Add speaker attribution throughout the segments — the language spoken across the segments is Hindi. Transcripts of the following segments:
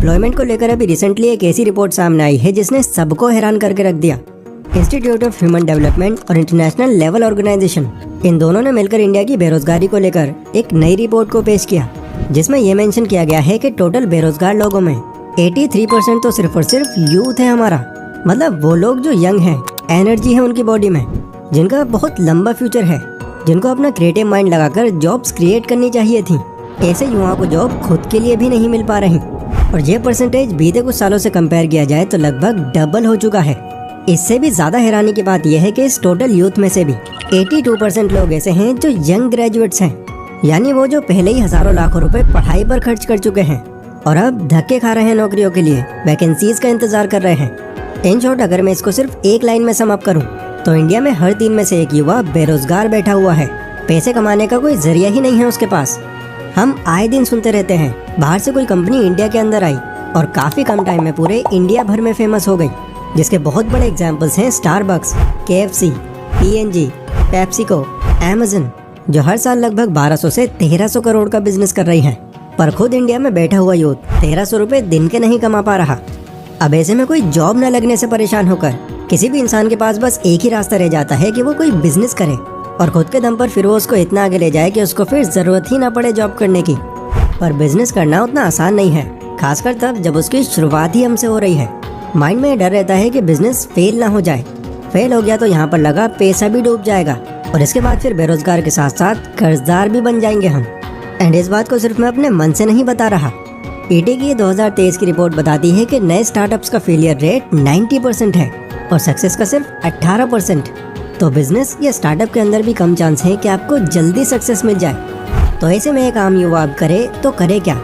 Speaker 1: एम्प्लॉयमेंट को लेकर अभी रिसेंटली एक ऐसी रिपोर्ट सामने आई है जिसने सबको हैरान करके रख दिया। इंस्टीट्यूट ऑफ ह्यूमन डेवलपमेंट और इंटरनेशनल लेवल ऑर्गेनाइजेशन, इन दोनों ने मिलकर इंडिया की बेरोजगारी को लेकर एक नई रिपोर्ट को पेश किया, जिसमें यह मेंशन किया गया है कि टोटल बेरोजगार लोगों में 83% तो सिर्फ और सिर्फ यूथ है हमारा। मतलब वो लोग जो यंग हैं, एनर्जी है उनकी बॉडी में, जिनका बहुत लंबा फ्यूचर है, जिनको अपना क्रिएटिव माइंड लगाकर जॉब्स क्रिएट करनी चाहिए थी। ऐसे युवाओं को जॉब खुद के लिए भी नहीं मिल पा रही और ये परसेंटेज बीते कुछ सालों से कंपेयर किया जाए तो लगभग डबल हो चुका है। इससे भी ज्यादा हैरानी की बात यह है कि इस टोटल यूथ में से भी 82% लोग ऐसे हैं जो यंग ग्रेजुएट्स हैं, यानी वो जो पहले ही हजारों लाखों रुपए पढ़ाई पर खर्च कर चुके हैं और अब धक्के खा रहे हैं नौकरियों के लिए, वैकेंसीज का इंतजार कर रहे हैं। इन शॉर्ट अगर मैं इसको सिर्फ एक लाइन में सम अप करूं तो इंडिया में हर 3 में से एक युवा बेरोजगार बैठा हुआ है। पैसे कमाने का कोई जरिया ही नहीं है उसके पास। हम आए दिन सुनते रहते हैं बाहर से कोई कंपनी इंडिया के अंदर आई और काफी कम टाइम में पूरे इंडिया भर में फेमस हो गई, जिसके बहुत बड़े एग्जाम्पल्स हैं Starbucks, KFC, P&G, PepsiCo, Amazon, जो हर साल लगभग 1200 से 1300 करोड़ का बिजनेस कर रही है। पर खुद इंडिया में बैठा हुआ यूथ 1300 रुपए दिन के नहीं कमा पा रहा। अब ऐसे में कोई जॉब न लगने से परेशान होकर किसी भी इंसान के पास बस एक ही रास्ता रह जाता है कि वो कोई बिजनेस करे और खुद के दम पर फिर वो उसको इतना आगे ले जाए कि उसको फिर जरूरत ही ना पड़े जॉब करने की। पर बिजनेस करना उतना आसान नहीं है, खासकर तब जब उसकी शुरुआत ही हमसे हो रही है। माइंड में डर रहता है कि बिजनेस फेल ना हो जाए। फेल हो गया तो यहाँ पर लगा पैसा भी डूब जाएगा और इसके बाद फिर बेरोजगार के साथ साथ कर्जदार भी बन जाएंगे हम। एंड इस बात को सिर्फ मैं अपने मन से नहीं बता रहा। ईटी की 2023 की रिपोर्ट बताती है कि नए स्टार्टअप्स का फेलियर रेट 90% है और सक्सेस का सिर्फ 18%। तो बिजनेस या स्टार्टअप के अंदर भी कम चांस है कि आपको जल्दी सक्सेस मिल जाए। तो ऐसे में एक आम युवा अब करे तो करे क्या?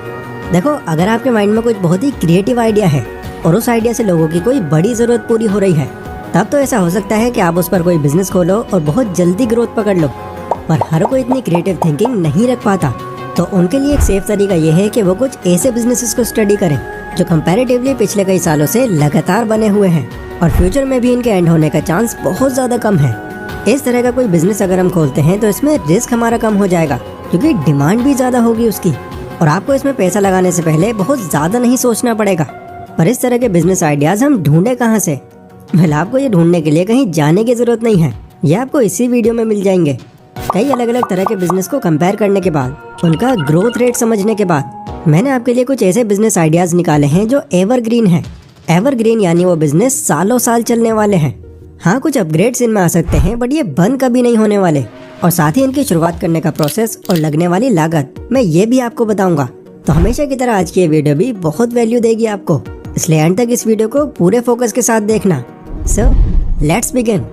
Speaker 1: देखो, अगर आपके माइंड में कुछ बहुत ही क्रिएटिव आइडिया है और उस आइडिया से लोगों की कोई बड़ी जरूरत पूरी हो रही है, तब तो ऐसा हो सकता है कि आप उस पर कोई बिजनेस खोलो और बहुत जल्दी ग्रोथ पकड़ लो। पर हर कोई इतनी क्रिएटिव थिंकिंग नहीं रख पाता, तो उनके लिए एक सेफ तरीका यह है कि वो कुछ ऐसे बिजनेसेस को स्टडी करें जो कंपैरेटिवली पिछले कई सालों से लगातार बने हुए हैं और फ्यूचर में भी इनके एंड होने का चांस बहुत ज्यादा कम है। इस तरह का कोई बिजनेस अगर हम खोलते हैं तो इसमें रिस्क हमारा कम हो जाएगा, क्योंकि डिमांड भी ज्यादा होगी उसकी और आपको इसमें पैसा लगाने से पहले बहुत ज्यादा नहीं सोचना पड़ेगा। पर इस तरह के बिजनेस आइडियाज हम ढूंढे कहाँ से? वेल, आपको ये ढूंढने के लिए कहीं जाने की जरूरत नहीं है, ये आपको इसी वीडियो में मिल जाएंगे। कई अलग अलग तरह के बिजनेस को कंपेयर करने के बाद, उनका ग्रोथ रेट समझने के बाद, मैंने आपके लिए कुछ ऐसे बिजनेस आइडियाज निकाले हैं जो एवरग्रीन है। एवरग्रीन यानी वो बिजनेस सालों साल चलने वाले हैं। हाँ, कुछ अपग्रेड्स इनमें आ सकते हैं बट ये बंद कभी नहीं होने वाले। और साथ ही इनकी शुरुआत करने का प्रोसेस और लगने वाली लागत मैं ये भी आपको बताऊंगा। तो हमेशा की तरह आज की ये वीडियो भी बहुत वैल्यू देगी आपको, इसलिए एंड तक इस वीडियो को पूरे फोकस के साथ देखना। So let's begin.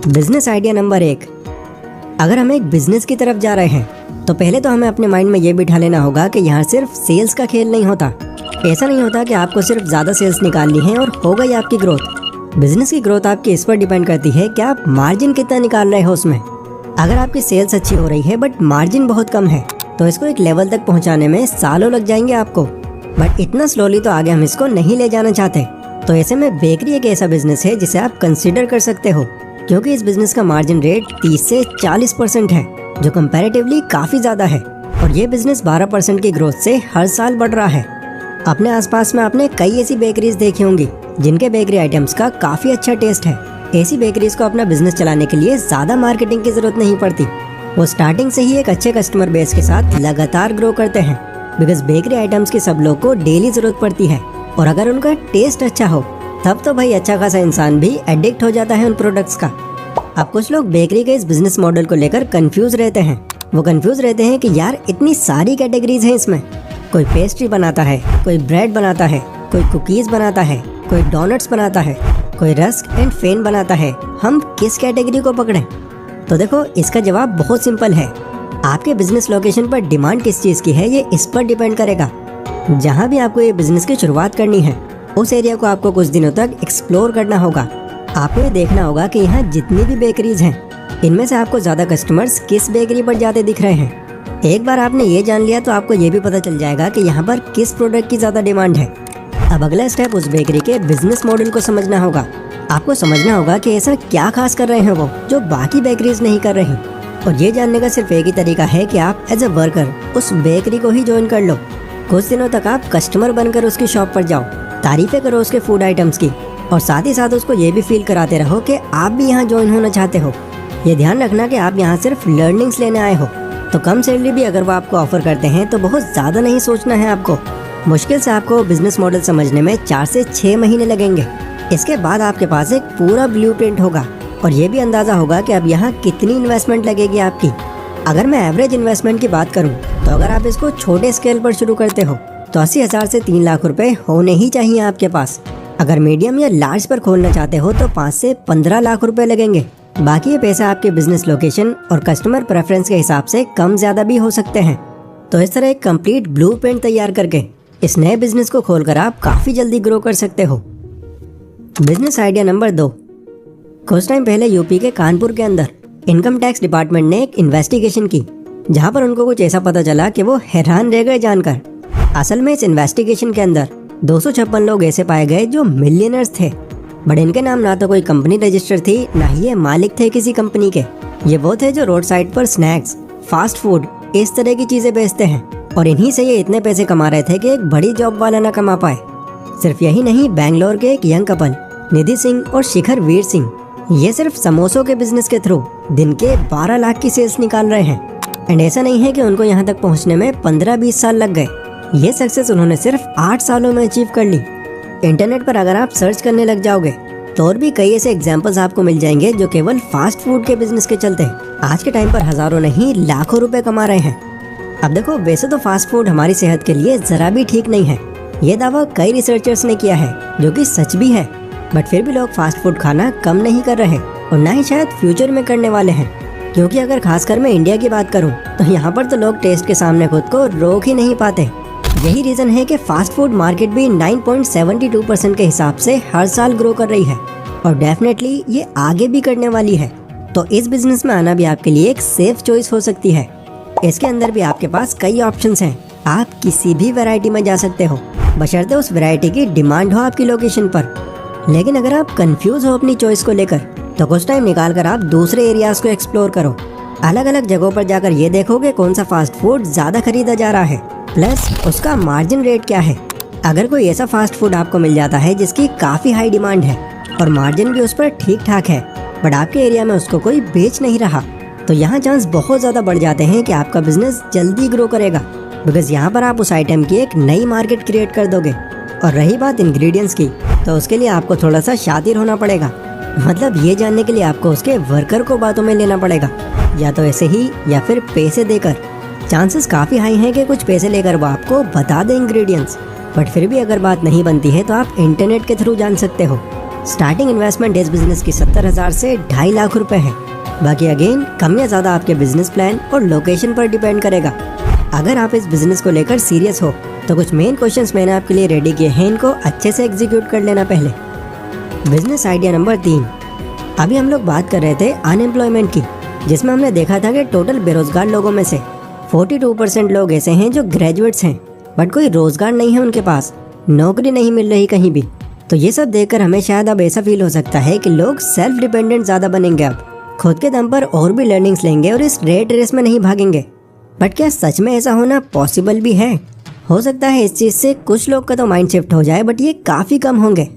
Speaker 1: Business idea number 1। अगर हम एक बिजनेस की तरफ जा रहे हैं तो पहले तो हमें अपने माइंड में ये बिठा लेना होगा कि यहाँ सिर्फ सेल्स का खेल नहीं होता। ऐसा नहीं होता कि आपको सिर्फ ज्यादा सेल्स निकालनी है और हो गई आपकी ग्रोथ। बिजनेस की ग्रोथ आपकी इस पर डिपेंड करती है कि आप मार्जिन कितना निकाल रहे हो उसमें। अगर आपकी सेल्स अच्छी हो रही है बट मार्जिन बहुत कम है तो इसको एक लेवल तक पहुंचाने में सालों लग जाएंगे आपको। बट इतना स्लोली तो आगे हम इसको नहीं ले जाना चाहते। तो ऐसे में बेकरी एक ऐसा बिजनेस है जिसे आप कंसीडर कर सकते हो, क्योंकि इस बिजनेस का मार्जिन रेट 30 से 40% है, जो कंपैरेटिवली काफी ज्यादा है और ये बिजनेस 12% की ग्रोथ से हर साल बढ़ रहा है। अपने आसपास में आपने कई ऐसी बेकरीज देखी होंगी जिनके बेकरी आइटम्स का काफी अच्छा टेस्ट है। ऐसी बेकरीज को अपना बिजनेस चलाने के लिए ज्यादा मार्केटिंग की जरूरत नहीं पड़ती। वो स्टार्टिंग से ही एक अच्छे कस्टमर बेस के साथ लगातार ग्रो करते हैं, बिकॉज बेकरी आइटम्स की सब लोग को डेली जरूरत पड़ती है और अगर उनका टेस्ट अच्छा हो तब तो भाई अच्छा खासा इंसान भी एडिक्ट हो जाता है उन प्रोडक्ट्स का। अब कुछ लोग बेकरी के इस बिजनेस मॉडल को लेकर कंफ्यूज रहते हैं। वो कंफ्यूज रहते हैं कि यार इतनी सारी कैटेगरीज हैं इसमें, कोई पेस्ट्री बनाता है, कोई ब्रेड बनाता है, कोई कुकीज बनाता है, कोई डोनट्स बनाता है, कोई रस्क एंड फेन बनाता है, हम किस कैटेगरी को पकड़ें? तो देखो, इसका जवाब बहुत सिंपल है। आपके बिजनेस लोकेशन पर डिमांड किस चीज की है ये इस पर डिपेंड करेगा। जहाँ भी आपको ये बिजनेस की शुरुआत करनी है उस एरिया को आपको कुछ दिनों तक एक्सप्लोर करना होगा। आपको ये देखना होगा कि यहाँ जितनी भी बेकरीज हैं इनमें से आपको ज्यादा कस्टमर्स किस बेकरी पर जाते दिख रहे हैं। एक बार आपने ये जान लिया तो आपको ये भी पता चल जाएगा कि यहाँ पर किस प्रोडक्ट की ज्यादा डिमांड है। अब अगला स्टेप उस बेकरी के बिजनेस मॉडल को समझना होगा। आपको समझना होगा कि ऐसा क्या खास कर रहे हैं वो जो बाकी बेकरीज नहीं कर रही। और ये जानने का सिर्फ एक ही तरीका है कि आप एज ए वर्कर उस बेकरी को ही ज्वाइन कर लो। कुछ दिनों तक आप कस्टमर बनकर उसकी शॉप पर जाओ, तारीफें करो उसके फूड आइटम्स की और साथ ही साथ उसको ये भी फील कराते रहो कि आप भी यहाँ ज्वाइन होना चाहते हो। ये ध्यान रखना कि आप यहाँ सिर्फ लर्निंग्स लेने आए हो, तो कम सैलरी भी अगर वो आपको ऑफर करते हैं तो बहुत ज़्यादा नहीं सोचना है आपको। मुश्किल से आपको बिजनेस मॉडल समझने में 4 से 6 महीने लगेंगे। इसके बाद आपके पास एक पूरा ब्लूप्रिंट होगा और ये भी अंदाज़ा होगा कि अब यहाँ कितनी इन्वेस्टमेंट लगेगी आपकी। अगर मैं एवरेज इन्वेस्टमेंट की बात करूँ तो अगर आप इसको छोटे स्केल पर शुरू करते हो तो 80,000 से 3 लाख रुपए होने ही चाहिए आपके पास। अगर मीडियम या लार्ज पर खोलना चाहते हो तो 5 से 15 लाख रुपए लगेंगे। बाकी ये पैसा आपके बिजनेस लोकेशन और कस्टमर प्रेफरेंस के हिसाब से कम ज़्यादा भी हो सकते हैं। तो इस तरह एक कंप्लीट ब्लूप्रिंट तैयार करके इस नए बिजनेस को खोलकर आप काफ़ी जल्दी ग्रो कर सकते हो। Business idea number 2। कुछ टाइम पहले यूपी के कानपुर के अंदर इनकम टैक्स डिपार्टमेंट ने एक इन्वेस्टिगेशन की, जहां पर उनको कुछ ऐसा पता चला कि वो हैरान रह गए जानकर। असल में इस इन्वेस्टिगेशन के अंदर 256 लोग ऐसे पाए गए जो मिलियनर्स थे, बट इनके नाम ना तो कोई कंपनी रजिस्टर थी, ना ही ये मालिक थे किसी कंपनी के। ये वो थे जो रोड साइड पर स्नैक्स, फास्ट फूड, इस तरह की चीजें बेचते हैं और इन्हीं से ये इतने पैसे कमा रहे थे कि एक बड़ी जॉब वाला ना कमा पाए। सिर्फ यही नहीं, बैंगलोर के एक यंग कपल निधि सिंह और शिखर वीर सिंह, ये सिर्फ समोसों के बिजनेस के थ्रू दिन के 12 लाख की सेल्स निकाल रहे हैं। एंड ऐसा नहीं है कि उनको यहाँ तक पहुँचने में 15-20 साल लग गए, ये सक्सेस उन्होंने सिर्फ 8 सालों में अचीव कर ली। इंटरनेट पर अगर आप सर्च करने लग जाओगे तो और भी कई ऐसे एग्जांपल्स आपको मिल जाएंगे जो केवल फास्ट फूड के बिजनेस के चलते आज के टाइम पर हजारों नहीं लाखों रुपए कमा रहे हैं। अब देखो, वैसे तो फास्ट फूड हमारी सेहत के लिए जरा भी ठीक नहीं है, ये दावा कई रिसर्चर्स ने किया है, जो कि सच भी है। बट फिर भी लोग फास्ट फूड खाना कम नहीं कर रहे और ना ही शायद फ्यूचर में करने वाले हैं, क्योंकि अगर खासकर मैं इंडिया की बात करूं तो यहाँ पर तो लोग टेस्ट के सामने खुद को रोक ही नहीं पाते। यही रीजन है कि फास्ट फूड मार्केट भी 9.72% के हिसाब से हर साल ग्रो कर रही है और डेफिनेटली ये आगे भी करने वाली है। तो इस बिजनेस में आना भी आपके लिए एक सेफ चॉइस हो सकती है। इसके अंदर भी आपके पास कई ऑप्शंस हैं, आप किसी भी वैरायटी में जा सकते हो, बशर्ते उस वैरायटी की डिमांड हो आपकी लोकेशन पर। लेकिन अगर आप कंफ्यूज हो अपनी चॉइस को लेकर तो कुछ टाइम निकाल कर आप दूसरे एरियाज को एक्सप्लोर करो। अलग अलग जगहों पर जाकर ये देखोगे कौन सा फास्ट फूड ज्यादा खरीदा जा रहा है, प्लस उसका मार्जिन रेट क्या है। अगर कोई ऐसा फास्ट फूड आपको मिल जाता है जिसकी काफी हाई डिमांड है और मार्जिन भी उस पर ठीक ठाक है, बट आपके एरिया में उसको कोई बेच नहीं रहा, तो यहाँ चांस बहुत ज्यादा बढ़ जाते हैं कि आपका बिजनेस जल्दी ग्रो करेगा, बिकॉज यहाँ पर आप उस आइटम की एक नई मार्केट क्रिएट कर दोगे। और रही बात इंग्रेडिएंट्स की, तो उसके लिए आपको थोड़ा सा शातिर होना पड़ेगा, मतलब ये जानने के लिए आपको उसके वर्कर को बातों में लेना पड़ेगा, या तो ऐसे ही या फिर पैसे देकर। चांसेस काफ़ी हाई हैं कि कुछ पैसे लेकर वो आपको बता दें इंग्रेडिएंट्स, बट फिर भी अगर बात नहीं बनती है तो आप इंटरनेट के थ्रू जान सकते हो। स्टार्टिंग इन्वेस्टमेंट इस बिजनेस की 70,000 से 2.5 लाख रुपए है। बाकी अगेन कम या ज़्यादा आपके बिजनेस प्लान और लोकेशन पर डिपेंड करेगा। अगर आप इस बिजनेस को लेकर सीरियस हो तो कुछ मेन क्वेश्चंस मैंने आपके लिए रेडी किए हैं, इनको अच्छे से एग्जीक्यूट कर लेना पहले। Business idea number 3। अभी हम लोग बात कर रहे थे अनएम्प्लॉयमेंट की, जिसमें हमने देखा था कि टोटल बेरोजगार लोगों में से 42% लोग ऐसे हैं जो ग्रेजुएट्स हैं, बट कोई रोजगार नहीं है उनके पास, नौकरी नहीं मिल रही कहीं भी। तो ये सब देखकर हमें शायद अब ऐसा फील हो सकता है कि लोग सेल्फ डिपेंडेंट ज़्यादा बनेंगे, अब खुद के दम पर और भी लर्निंग्स लेंगे और इस रेट रेस में नहीं भागेंगे। बट क्या सच में ऐसा होना पॉसिबल भी है? हो सकता है इस चीज़ से कुछ लोग का तो माइंड शिफ्ट हो जाए, बट ये काफ़ी कम होंगे।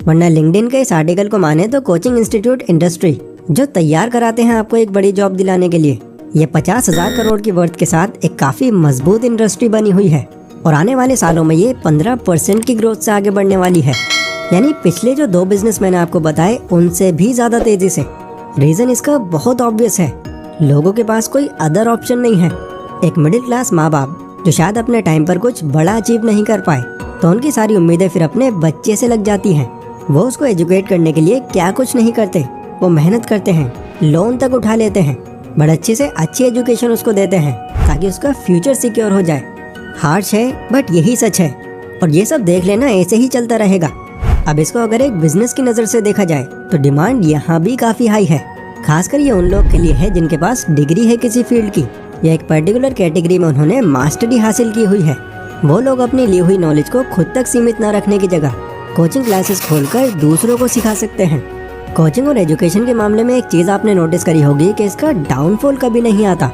Speaker 1: वरना लिंक्डइन के इस आर्टिकल को माने तो कोचिंग इंस्टीट्यूट इंडस्ट्री जो तैयार कराते हैं आपको एक बड़ी जॉब दिलाने के लिए, ये 50,000 करोड़ की वर्थ के साथ एक काफ़ी मजबूत इंडस्ट्री बनी हुई है और आने वाले सालों में ये 15% की ग्रोथ से आगे बढ़ने वाली है। यानी पिछले जो 2 बिजनेस मैंने आपको बताए उनसे भी ज़्यादा तेज़ी से। रीज़न इसका बहुत ऑब्वियस है, लोगों के पास कोई अदर ऑप्शन नहीं है। एक मिडिल क्लास माँ बाप जो शायद अपने टाइम पर कुछ बड़ा अचीव नहीं कर पाए, तो उनकी सारी उम्मीदें फिर अपने बच्चे से लग जाती हैं। वो उसको एजुकेट करने के लिए क्या कुछ नहीं करते, वो मेहनत करते हैं, लोन तक उठा लेते हैं, बट अच्छे से अच्छी एजुकेशन उसको देते हैं ताकि उसका फ्यूचर सिक्योर हो जाए। हार्श है बट यही सच है, और ये सब देख लेना ऐसे ही चलता रहेगा। अब इसको अगर एक बिजनेस की नज़र से देखा जाए तो डिमांड यहाँ भी काफ़ी हाई है, खासकर ये उन लोग के लिए है जिनके पास डिग्री है किसी फील्ड की या एक पर्टिकुलर कैटेगरी में उन्होंने मास्टरी हासिल की हुई है। वो लोग अपनी ली हुई नॉलेज को खुद तक सीमित न रखने की जगह कोचिंग क्लासेस खोलकर दूसरों को सिखा सकते हैं। कोचिंग और एजुकेशन के मामले में एक चीज़ आपने नोटिस करी होगी कि इसका डाउनफॉल कभी नहीं आता।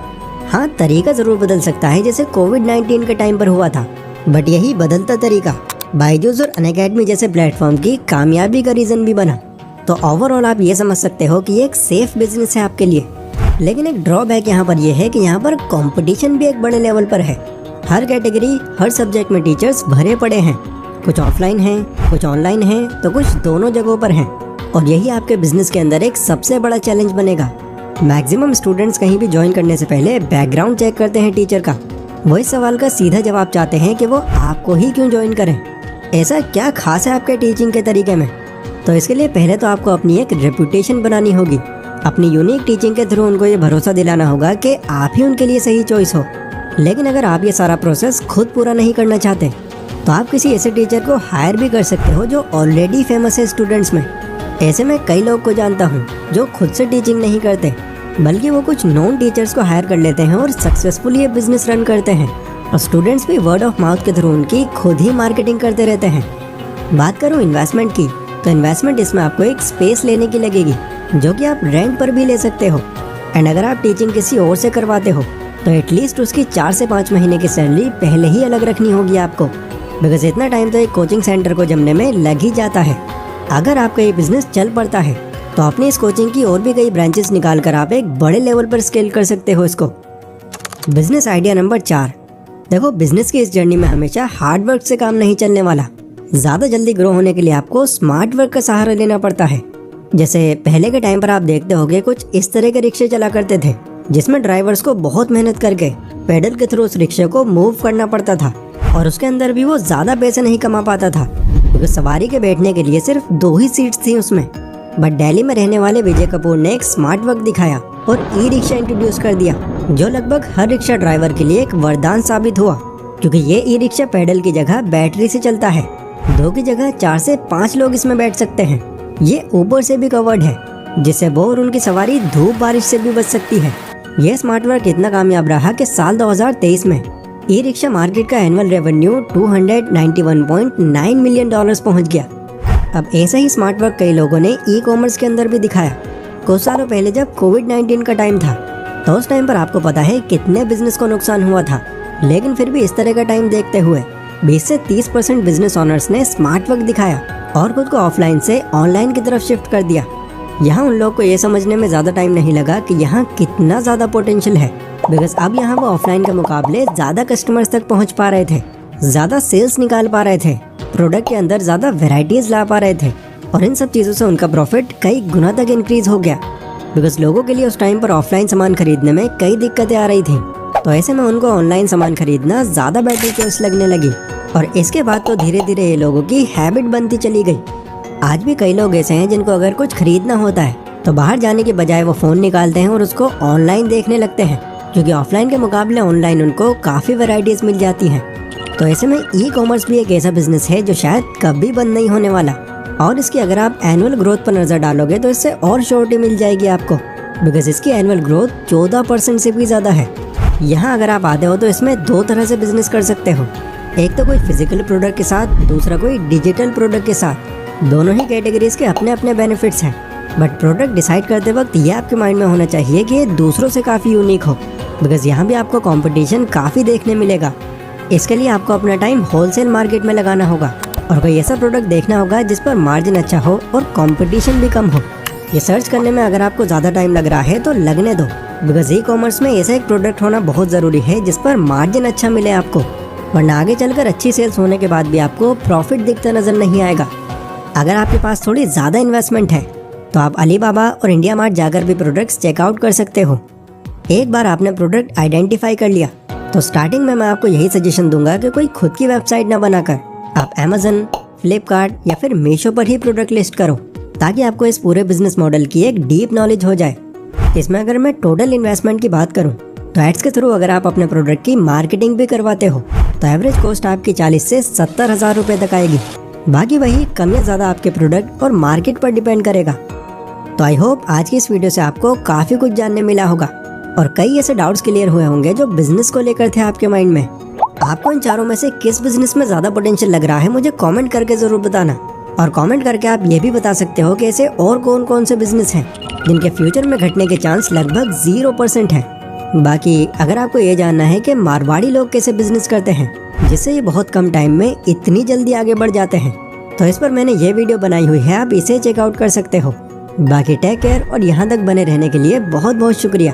Speaker 1: हाँ, तरीका ज़रूर बदल सकता है, जैसे कोविड-19 के टाइम पर हुआ था, बट यही बदलता तरीका बायजूस और अनअकैडमी जैसे प्लेटफॉर्म की कामयाबी का रीजन भी बना। तो ओवरऑल आप ये समझ सकते हो कि ये एक सेफ बिजनेस है आपके लिए। लेकिन एक ड्रॉबैक यहाँ पर ये है कि यहाँ पर कंपटीशन भी एक बड़े लेवल पर है। हर कैटेगरी, हर सब्जेक्ट में टीचर्स भरे पड़े हैं। कुछ ऑफलाइन हैं, कुछ ऑनलाइन हैं, तो कुछ दोनों जगहों पर हैं। और यही आपके बिजनेस के अंदर एक सबसे बड़ा चैलेंज बनेगा। मैक्सिमम स्टूडेंट्स कहीं भी ज्वाइन करने से पहले बैकग्राउंड चेक करते हैं टीचर का। वो इस सवाल का सीधा जवाब चाहते हैं कि वो आपको ही क्यों ज्वाइन करें, ऐसा क्या खास है आपके टीचिंग के तरीके में। तो इसके लिए पहले तो आपको अपनी एक रेपुटेशन बनानी होगी। अपनी यूनिक टीचिंग के थ्रू उनको ये भरोसा दिलाना होगा कि आप ही उनके लिए सही चॉइस हो। लेकिन अगर आप ये सारा प्रोसेस खुद पूरा नहीं करना चाहते तो आप किसी ऐसे टीचर को हायर भी कर सकते हो जो ऑलरेडी फेमस है स्टूडेंट्स में। ऐसे में कई लोग को जानता हूँ जो खुद से टीचिंग नहीं करते, बल्कि वो कुछ नॉन टीचर्स को हायर कर लेते हैं और सक्सेसफुली ये बिजनेस रन करते हैं। और स्टूडेंट्स भी वर्ड ऑफ माउथ के थ्रू उनकी खुद ही मार्केटिंग करते रहते हैं। बात करूँ इन्वेस्टमेंट की, तो इन्वेस्टमेंट इसमें आपको एक स्पेस लेने की लगेगी जो कि आप रेंट पर भी ले सकते हो। एंड अगर आप टीचिंग किसी और से करवाते हो तो एटलीस्ट उसकी 4 से 5 महीने की सैलरी पहले ही अलग रखनी होगी आपको, बिकॉज इतना टाइम तो एक कोचिंग सेंटर को जमने में लग ही जाता है। अगर आपका ये बिजनेस चल पड़ता है तो अपनी इस कोचिंग की और भी कई ब्रांचेस निकाल कर आप एक बड़े लेवल पर स्केल कर सकते हो इसको। Business idea number 4। देखो, बिजनेस की इस जर्नी में हमेशा हार्ड वर्क से काम नहीं चलने वाला। ज़्यादा जल्दी ग्रो होने के लिए आपको स्मार्ट वर्क का सहारा लेना पड़ता है। जैसे पहले के टाइम पर आप देखते होंगे कुछ इस तरह के रिक्शे चला करते थे जिसमें ड्राइवर्स को बहुत मेहनत करके पेडल के थ्रू उस रिक्शे को मूव करना पड़ता था। और उसके अंदर भी वो ज़्यादा पैसे नहीं कमा पाता था क्योंकि सवारी के बैठने के लिए सिर्फ 2 ही सीट्स थी उसमें। बट दिल्ली में रहने वाले विजय कपूर ने एक स्मार्ट वर्क दिखाया और ई रिक्शा इंट्रोड्यूस कर दिया, जो लगभग हर रिक्शा ड्राइवर के लिए एक वरदान साबित हुआ, क्योंकि ये ई रिक्शा पैडल की जगह बैटरी से चलता है। 2 की जगह 4 से 5 लोग इसमें बैठ सकते हैं। ये ऊपर से भी कवर्ड है, जिससे वो और उनकी सवारी धूप बारिश से भी बच सकती है। यह स्मार्ट वर्क इतना कामयाब रहा कि साल 2023 में ई रिक्शा मार्केट का एनुअल रेवेन्यू $291.9 मिलियन पहुंच गया। अब ऐसा ही स्मार्ट वर्क कई लोगों ने ई कॉमर्स के अंदर भी दिखाया। कुछ सालों पहले जब कोविड-19 का टाइम था तो उस टाइम पर आपको पता है कितने बिजनेस को नुकसान हुआ था। लेकिन फिर भी इस तरह का टाइम देखते हुए 20 से 30% बिजनेस ओनर्स ने स्मार्ट वर्क दिखाया और खुद को ऑफलाइन से ऑनलाइन की तरफ शिफ्ट कर दिया। यहाँ उन लोगों को ये समझने में ज़्यादा टाइम नहीं लगा कि यहाँ कितना ज़्यादा पोटेंशियल है, बिकॉज अब यहाँ वो ऑफलाइन के मुकाबले ज़्यादा कस्टमर्स तक पहुँच पा रहे थे, ज़्यादा सेल्स निकाल पा रहे थे, प्रोडक्ट के अंदर ज़्यादा वेराइटीज़ ला पा रहे थे और इन सब चीज़ों से उनका प्रॉफिट कई गुना तक इंक्रीज हो गया। बिकॉज लोगों के लिए उस टाइम पर ऑफलाइन सामान खरीदने में कई दिक्कतें आ रही थी, तो ऐसे में उनको ऑनलाइन सामान खरीदना ज़्यादा बेटर चॉइस लगने लगी। और इसके बाद तो धीरे धीरे ये लोगों की हैबिट बनती चली गई। आज भी कई लोग ऐसे हैं जिनको अगर कुछ खरीदना होता है तो बाहर जाने के बजाय वो फ़ोन निकालते हैं और उसको ऑनलाइन देखने लगते हैं, क्योंकि ऑफलाइन के मुकाबले ऑनलाइन उनको काफ़ी वैरायटीज़ मिल जाती हैं। तो ऐसे में ई कॉमर्स भी एक ऐसा बिजनेस है जो शायद कभी बंद नहीं होने वाला। और इसकी अगर आप एनुअल ग्रोथ पर नज़र डालोगे तो इससे और श्योरिटी मिल जाएगी आपको, बिकॉज इसकी एनुअल ग्रोथ 14% से भी ज़्यादा है। यहाँ अगर आप आते हो तो इसमें 2 तरह से बिजनेस कर सकते हो, एक तो कोई फिजिकल प्रोडक्ट के साथ, दूसरा कोई डिजिटल प्रोडक्ट के साथ। दोनों ही कैटेगरीज के अपने अपने बेनिफिट्स हैं, बट प्रोडक्ट डिसाइड करते वक्त ये आपके माइंड में होना चाहिए कि ये दूसरों से काफ़ी यूनिक हो, बिकॉज यहाँ भी आपको कंपटीशन काफ़ी देखने मिलेगा। इसके लिए आपको अपना टाइम होलसेल मार्केट में लगाना होगा और कोई ऐसा प्रोडक्ट देखना होगा जिस पर मार्जिन अच्छा हो और कंपटीशन भी कम हो। ये सर्च करने में अगर आपको ज़्यादा टाइम लग रहा है तो लगने दो, बिकॉज ई कॉमर्स में ऐसा एक प्रोडक्ट होना बहुत ज़रूरी है जिस पर मार्जिन अच्छा मिले आपको, वरना आगे चलकर अच्छी सेल्स होने के बाद भी आपको प्रॉफिट दिखता नज़र नहीं आएगा। अगर आपके पास थोड़ी ज़्यादा इन्वेस्टमेंट है तो आप अलीबाबा और इंडिया मार्ट जाकर भी प्रोडक्ट्स चेकआउट कर सकते हो। एक बार आपने प्रोडक्ट आइडेंटिफाई कर लिया तो स्टार्टिंग में मैं आपको यही सजेशन दूंगा कि कोई खुद की वेबसाइट ना बनाकर आप अमेजन, फ्लिपकार्ट या फिर मीशो पर ही प्रोडक्ट लिस्ट करो, ताकि आपको इस पूरे बिजनेस मॉडल की एक डीप नॉलेज हो जाए। इसमें अगर मैं टोटल इन्वेस्टमेंट की बात करूं तो एड्स के थ्रू अगर आप अपने प्रोडक्ट की मार्केटिंग भी करवाते हो तो एवरेज कॉस्ट आपकी 40 से 70 हज़ार रुपये तक आएगी। बाकी वही कम या ज़्यादा आपके प्रोडक्ट और मार्केट पर डिपेंड करेगा। तो आई होप आज की इस वीडियो से आपको काफ़ी कुछ जानने मिला होगा और कई ऐसे डाउट्स क्लियर हुए होंगे जो बिजनेस को लेकर थे आपके माइंड में। आपको इन चारों में से किस बिजनेस में ज़्यादा पोटेंशियल लग रहा है मुझे कमेंट करके ज़रूर बताना। और कमेंट करके आप ये भी बता सकते हो कि ऐसे और कौन कौन से बिजनेस हैं जिनके फ्यूचर में घटने के चांस लगभग 0% है। बाकी अगर आपको ये जानना है कि मारवाड़ी लोग कैसे बिजनेस करते हैं जिससे ये बहुत कम टाइम में इतनी जल्दी आगे बढ़ जाते हैं, तो इस पर मैंने ये वीडियो बनाई हुई है, आप इसे चेकआउट कर सकते हो। बाकी टेक केयर और यहाँ तक बने रहने के लिए बहुत बहुत शुक्रिया।